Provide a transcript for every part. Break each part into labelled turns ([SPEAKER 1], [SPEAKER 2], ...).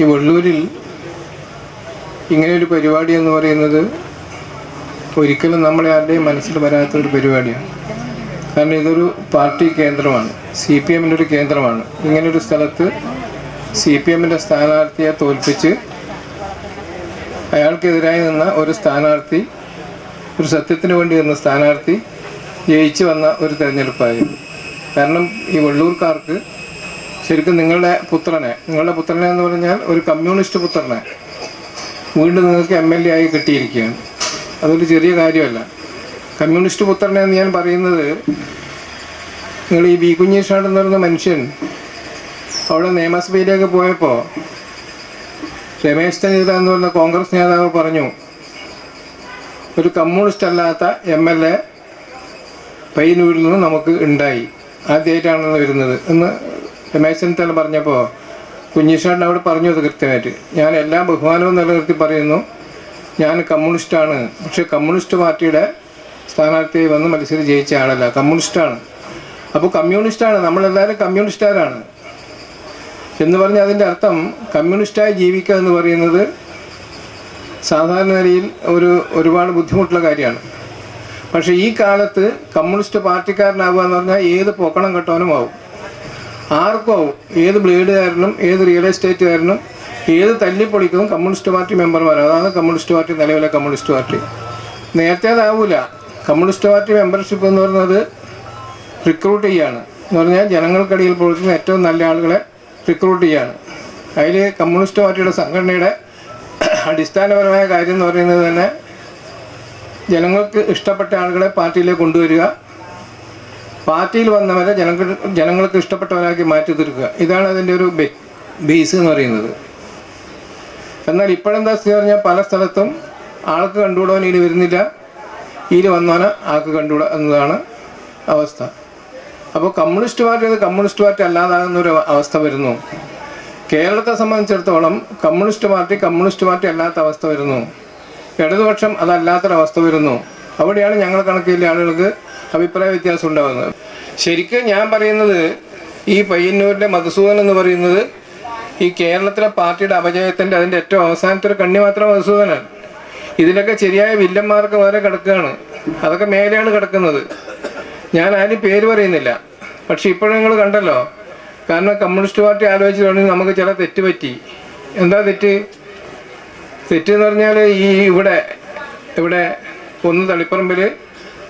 [SPEAKER 1] ഈ വെള്ളൂരിൽ ഇങ്ങനെയൊരു പരിപാടി എന്ന് പറയുന്നത് ഒരിക്കലും നമ്മളെ ആരുടെയും മനസ്സിൽ വരാത്തൊരു പരിപാടിയാണ്. കാരണം ഇതൊരു പാർട്ടി കേന്ദ്രമാണ്, CPM-ൻ്റെ ഒരു കേന്ദ്രമാണ്. ഇങ്ങനൊരു സ്ഥലത്ത് CPM-ൻ്റെ സ്ഥാനാർത്ഥിയെ തോൽപ്പിച്ച് അയാൾക്കെതിരായി നിന്ന ഒരു സ്ഥാനാർത്ഥി, ഒരു സത്യത്തിന് വേണ്ടി നിന്ന സ്ഥാനാർത്ഥി ജയിച്ചു വന്ന ഒരു തെരഞ്ഞെടുപ്പായിരുന്നു. കാരണം ഈ വെള്ളൂർക്കാർക്ക് ശരിക്കും നിങ്ങളുടെ പുത്രനെ എന്ന് പറഞ്ഞാൽ ഒരു കമ്മ്യൂണിസ്റ്റ് പുത്രനെ വീണ്ടും നിങ്ങൾക്ക് MLA ആയി കിട്ടിയിരിക്കുകയാണ്. അതൊരു ചെറിയ കാര്യമല്ല. കമ്മ്യൂണിസ്റ്റ് പുത്രനെ എന്ന് ഞാൻ പറയുന്നത്, നിങ്ങൾ ഈ ബി കുഞ്ഞീഷാട് എന്ന് പറയുന്ന മനുഷ്യൻ അവിടെ നിയമസഭയിലേക്ക് പോയപ്പോൾ രമേശ് ചെന്നിത്തല എന്ന് പറയുന്ന കോൺഗ്രസ് നേതാവ് പറഞ്ഞു, ഒരു കമ്മ്യൂണിസ്റ്റ് അല്ലാത്ത MLA പയ്യന്നൂരിൽ നിന്ന് നമുക്ക് ഉണ്ടായി, ആദ്യമായിട്ടാണെന്ന് വരുന്നത് എന്ന് രമേശ് ചെന്നിത്തല പറഞ്ഞപ്പോൾ കുഞ്ഞീഷാടിന് അവിടെ പറഞ്ഞു അത് കൃത്യമായിട്ട്. ഞാൻ എല്ലാ ബഹുമാനവും നിലനിർത്തി പറയുന്നു, ഞാൻ കമ്മ്യൂണിസ്റ്റാണ്, പക്ഷേ കമ്മ്യൂണിസ്റ്റ് പാർട്ടിയുടെ സ്ഥാനാർത്ഥിയായി വന്ന് മത്സരം ജയിച്ച ആളല്ല, കമ്മ്യൂണിസ്റ്റാണ്. അപ്പോൾ കമ്മ്യൂണിസ്റ്റാണ്, നമ്മളെല്ലാവരും കമ്മ്യൂണിസ്റ്റുകാരാണ് എന്ന് പറഞ്ഞാൽ അതിൻ്റെ അർത്ഥം കമ്മ്യൂണിസ്റ്റായി ജീവിക്കുക എന്ന് പറയുന്നത് സാധാരണ നിലയിൽ ഒരുപാട് ബുദ്ധിമുട്ടുള്ള കാര്യമാണ്. പക്ഷേ ഈ കാലത്ത് കമ്മ്യൂണിസ്റ്റ് പാർട്ടിക്കാരനാവുക എന്ന് പറഞ്ഞാൽ ഏത് പൊക്കണം കെട്ടവനും ആവും, ആർക്കും ആവും. ഏത് ബ്ലേഡുകാരനും ഏത് റിയൽ എസ്റ്റേറ്റുകാരനും ഏത് തല്ലിപ്പൊളിക്കും കമ്മ്യൂണിസ്റ്റ് പാർട്ടി മെമ്പർമാരാണ്. അതാണ് കമ്മ്യൂണിസ്റ്റ് പാർട്ടി, നിലവിലെ കമ്മ്യൂണിസ്റ്റ് പാർട്ടി. നേരത്തെ അതാവൂല. കമ്മ്യൂണിസ്റ്റ് പാർട്ടി മെമ്പർഷിപ്പ് എന്ന് പറയുന്നത് റിക്രൂട്ട് ചെയ്യാണ് എന്ന് പറഞ്ഞാൽ ജനങ്ങൾക്കിടയിൽ പ്രവർത്തിക്കുന്ന ഏറ്റവും നല്ല ആളുകളെ റിക്രൂട്ട് ചെയ്യാണ്. അതിൽ കമ്മ്യൂണിസ്റ്റ് പാർട്ടിയുടെ സംഘടനയുടെ അടിസ്ഥാനപരമായ കാര്യം എന്ന് പറയുന്നത് തന്നെ ജനങ്ങൾക്ക് ഇഷ്ടപ്പെട്ട ആളുകളെ പാർട്ടിയിലേക്ക് കൊണ്ടുവരിക, പാർട്ടിയിൽ വന്നവരെ ജനങ്ങൾക്ക് ഇഷ്ടപ്പെട്ടവരാക്കി മാറ്റി തീർക്കുക. ഇതാണ് അതിൻ്റെ ഒരു ബേസ് എന്ന് പറയുന്നത്. എന്നാൽ ഇപ്പോഴെന്താ സ്ഥിതി പറഞ്ഞാൽ പല സ്ഥലത്തും ആൾക്ക് കണ്ടുകൂടാൻ ഇതിൽ വരുന്നില്ല, ഇതിൽ വന്നവനെ ആൾക്ക് കണ്ടുകൂടാ എന്നതാണ് അവസ്ഥ. അപ്പോൾ കമ്മ്യൂണിസ്റ്റ് പാർട്ടി അത് കമ്മ്യൂണിസ്റ്റ് പാർട്ടി അല്ലാതാകുന്നൊരു അവസ്ഥ വരുന്നു. കേരളത്തെ സംബന്ധിച്ചിടത്തോളം കമ്മ്യൂണിസ്റ്റ് പാർട്ടി അല്ലാത്ത അവസ്ഥ വരുന്നു. ഇടതുപക്ഷം അതല്ലാത്തൊരവസ്ഥ വരുന്നു. അവിടെയാണ് ഞങ്ങൾ കണക്കിലെ ആളുകൾക്ക് അഭിപ്രായ വ്യത്യാസം ഉണ്ടാകുന്നത്. ശരിക്കും ഞാൻ പറയുന്നത് ഈ പയ്യന്നൂരിലെ മധുസൂദൻ എന്ന് പറയുന്നത് ഈ കേരളത്തിലെ പാർട്ടിയുടെ അപജയത്തിൻ്റെ അതിൻ്റെ ഏറ്റവും അവസാനത്തെ ഒരു കണ്ണി മാത്രം മധുസൂദനാണ്. ഇതിലൊക്കെ ശരിയായ വില്ലന്മാർക്ക് വേറെ കിടക്കുകയാണ്, അതൊക്കെ മേലെയാണ് കിടക്കുന്നത്. ഞാൻ ആരും പേര് പറയുന്നില്ല, പക്ഷെ ഇപ്പോഴും നിങ്ങൾ കണ്ടല്ലോ. കാരണം കമ്മ്യൂണിസ്റ്റ് പാർട്ടി ആലോചിച്ച് തുടങ്ങി നമുക്ക് ചില തെറ്റ് പറ്റി. എന്താ തെറ്റെന്ന് പറഞ്ഞാൽ ഈ ഇവിടെ ഒന്ന് തളിപ്പറമ്പിൽ,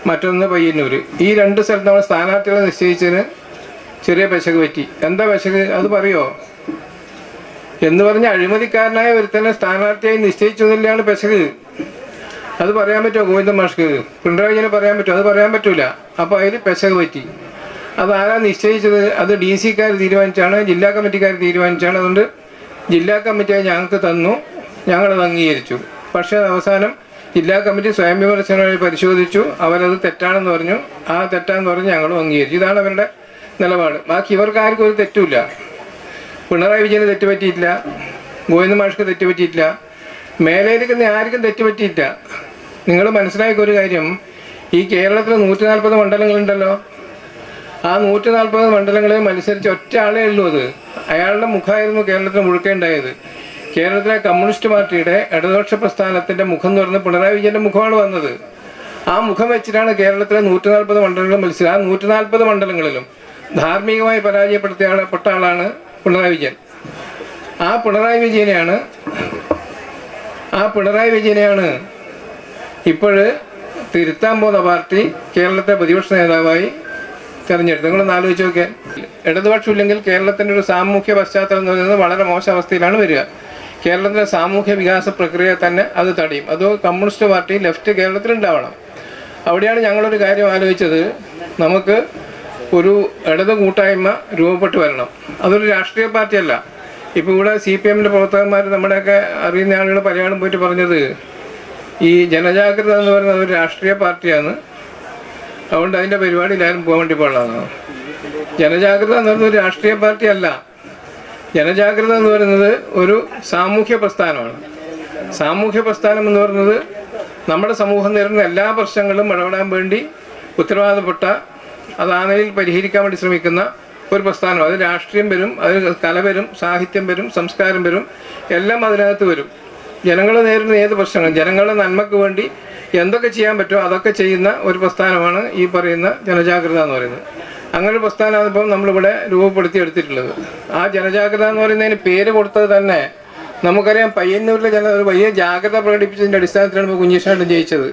[SPEAKER 1] മറ്റൊന്ന് പയ്യന്നൂർ, ഈ രണ്ട് സ്ഥലത്ത് നമ്മൾ സ്ഥാനാർത്ഥികളെ നിശ്ചയിച്ചതിന് ചെറിയ പെശക് പറ്റി. എന്താ പെശക് അത് പറയോ എന്ന് പറഞ്ഞാൽ അഴിമതിക്കാരനായ ഒരുത്തന്നെ സ്ഥാനാർത്ഥിയായി നിശ്ചയിച്ചതിലാണ് പെശക്. അത് പറയാൻ പറ്റുമോ ഗോവിന്ദൻ മാഷ്ക്ക്? പിണറായി വിജയന് പറയാൻ പറ്റുമോ? അത് പറയാൻ പറ്റൂല. അപ്പോൾ അതിൽ പെശക് പറ്റി. അതാരാ നിശ്ചയിച്ചത്? അത് DC-ക്കാർ തീരുമാനിച്ചാണ്, ജില്ലാ കമ്മിറ്റിക്കാർ തീരുമാനിച്ചാണ്. അതുകൊണ്ട് ജില്ലാ കമ്മിറ്റിയായി ഞങ്ങൾക്ക് തന്നു, ഞങ്ങളത് അംഗീകരിച്ചു. പക്ഷേ അവസാനം ജില്ലാ കമ്മിറ്റി സ്വയം വിമർശനമായി പരിശോധിച്ചു, അവരത് തെറ്റാണെന്ന് പറഞ്ഞു. ആ തെറ്റാണെന്ന് പറഞ്ഞ് ഞങ്ങളും അംഗീകരിച്ചു. ഇതാണ് അവരുടെ നിലപാട്. ബാക്കി ഇവർക്കാർക്കും ഒരു തെറ്റുമില്ല. പിണറായി വിജയന് തെറ്റുപറ്റിയിട്ടില്ല, ഗോവിന്ദ മാഷ്ക്ക് തെറ്റുപറ്റിയിട്ടില്ല, മേലേരിക്കുന്ന ആർക്കും തെറ്റുപറ്റിയിട്ടില്ല. നിങ്ങൾ മനസ്സിലാക്കിയ ഒരു കാര്യം, ഈ കേരളത്തിൽ 140 മണ്ഡലങ്ങളുണ്ടല്ലോ. ആ 140 മണ്ഡലങ്ങളിൽ മത്സരിച്ച് ഒറ്റ ആളേ ഉള്ളൂ. അയാളുടെ മുഖമായിരുന്നു കേരളത്തിൽ മുഴുക്കേണ്ടായത്. കേരളത്തിലെ കമ്മ്യൂണിസ്റ്റ് പാർട്ടിയുടെ ഇടതുപക്ഷ പ്രസ്ഥാനത്തിൻ്റെ മുഖം എന്ന് പറയുന്നത് പിണറായി വിജയൻ്റെ മുഖമാണ് വന്നത്. ആ മുഖം വെച്ചിട്ടാണ് കേരളത്തിലെ 140 മണ്ഡലങ്ങൾ മത്സരം. ആ 140 മണ്ഡലങ്ങളിലും ധാർമ്മികമായി പരാജയപ്പെടുത്തപ്പെട്ട ആളാണ് പിണറായി വിജയൻ. ആ പിണറായി വിജയനെയാണ് ഇപ്പോൾ തിരുത്താൻ പോകുന്ന പാർട്ടി കേരളത്തെ പ്രതിപക്ഷ നേതാവായി തിരഞ്ഞെടുത്തു. നിങ്ങളൊന്ന് ആലോചിച്ച് നോക്കിയാൽ, ഇടതുപക്ഷം ഇല്ലെങ്കിൽ കേരളത്തിൻ്റെ ഒരു സാമൂഹ്യ പശ്ചാത്തലം എന്ന് പറയുന്നത് വളരെ മോശം അവസ്ഥയിലാണ് വരിക. കേരളത്തിലെ സാമൂഹ്യ വികാസ പ്രക്രിയ തന്നെ അത് തടയും. അത് കമ്മ്യൂണിസ്റ്റ് പാർട്ടി ലെഫ്റ്റ് കേരളത്തിലുണ്ടാവണം. അവിടെയാണ് ഞങ്ങളൊരു കാര്യം ആലോചിച്ചത്, നമുക്ക് ഒരു ഇടത് കൂട്ടായ്മ രൂപപ്പെട്ട് വരണം. അതൊരു രാഷ്ട്രീയ പാർട്ടിയല്ല. ഇപ്പോൾ ഇവിടെ CPM-ൻ്റെ പ്രവർത്തകന്മാർ, നമ്മുടെയൊക്കെ അറിയുന്ന ആളുകൾ പലയാളും പോയിട്ട് പറഞ്ഞത് ഈ ജനജാഗ്രത എന്ന് പറയുന്നത് ഒരു രാഷ്ട്രീയ പാർട്ടിയാണ്, അതുകൊണ്ട് അതിൻ്റെ പരിപാടിയിലാരും പോകാൻ വേണ്ടി പാടില്ലാന്നാണ്. ജനജാഗ്രത എന്ന് പറയുന്നത് ഒരു രാഷ്ട്രീയ പാർട്ടിയല്ല. ജനജാഗ്രത എന്ന് പറയുന്നത് ഒരു സാമൂഹ്യ പ്രസ്ഥാനമാണ്. സാമൂഹ്യ പ്രസ്ഥാനം എന്ന് പറയുന്നത് നമ്മുടെ സമൂഹം നേരിടുന്ന എല്ലാ പ്രശ്നങ്ങളും ഇടപെടാൻ വേണ്ടി ഉത്തരവാദപ്പെട്ട, അത് ആ നിലയിൽ പരിഹരിക്കാൻ വേണ്ടി ശ്രമിക്കുന്ന ഒരു പ്രസ്ഥാനം. അത് രാഷ്ട്രീയം വരും, അതിൽ കല വരും, സാഹിത്യം വരും, സംസ്കാരം വരും, എല്ലാം അതിനകത്ത് വരും. ജനങ്ങൾ നേരിടുന്ന ഏത് പ്രശ്നങ്ങളും ജനങ്ങളുടെ നന്മയ്ക്ക് വേണ്ടി എന്തൊക്കെ ചെയ്യാൻ പറ്റുമോ അതൊക്കെ ചെയ്യുന്ന ഒരു പ്രസ്ഥാനമാണ് ഈ പറയുന്ന ജനജാഗ്രത എന്ന് പറയുന്നത്. അങ്ങനെ ഒരു പ്രസ്ഥാനമാണ് ഇപ്പം നമ്മളിവിടെ രൂപപ്പെടുത്തി എടുത്തിട്ടുള്ളത്. ആ ജനജാഗ്രത എന്ന് പറയുന്നതിന് പേര് കൊടുത്തത് തന്നെ നമുക്കറിയാം. പയ്യന്നൂരിലെ ഒരു വലിയ ജാഗ്രത പ്രകടിപ്പിച്ചതിൻ്റെ അടിസ്ഥാനത്തിലാണ് ഇപ്പോൾ കുഞ്ഞികൃഷ്ണേട്ടൻ ജയിച്ചത്.